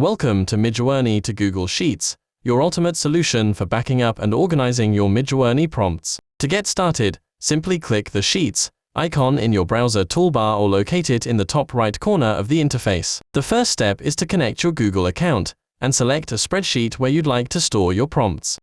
Welcome to Midjourney to Google Sheets, your ultimate solution for backing up and organizing your Midjourney prompts. To get started, simply click the Sheets icon in your browser toolbar or locate it in the top right corner of the interface. The first step is to connect your Google account and select a spreadsheet where you'd like to store your prompts.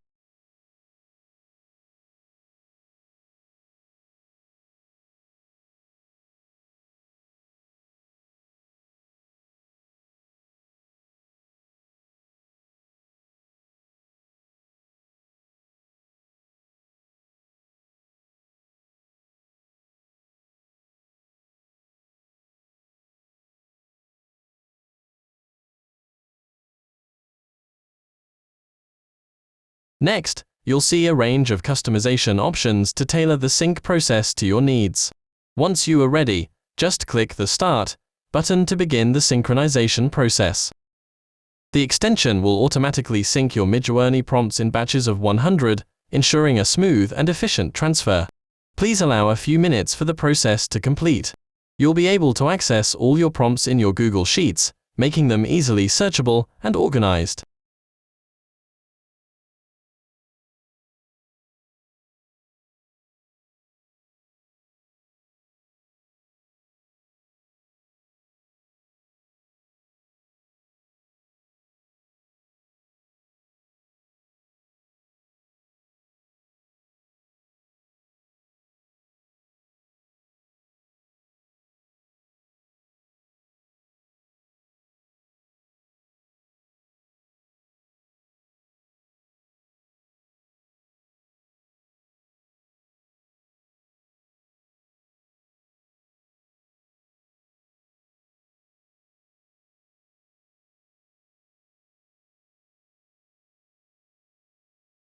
Next, you'll see a range of customization options to tailor the sync process to your needs. Once you are ready, just click the Start button to begin the synchronization process. The extension will automatically sync your Midjourney prompts in batches of 100, ensuring a smooth and efficient transfer. Please allow a few minutes for the process to complete. You'll be able to access all your prompts in your Google Sheets, making them easily searchable and organized.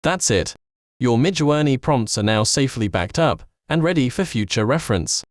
That's it. Your Midjourney prompts are now safely backed up and ready for future reference.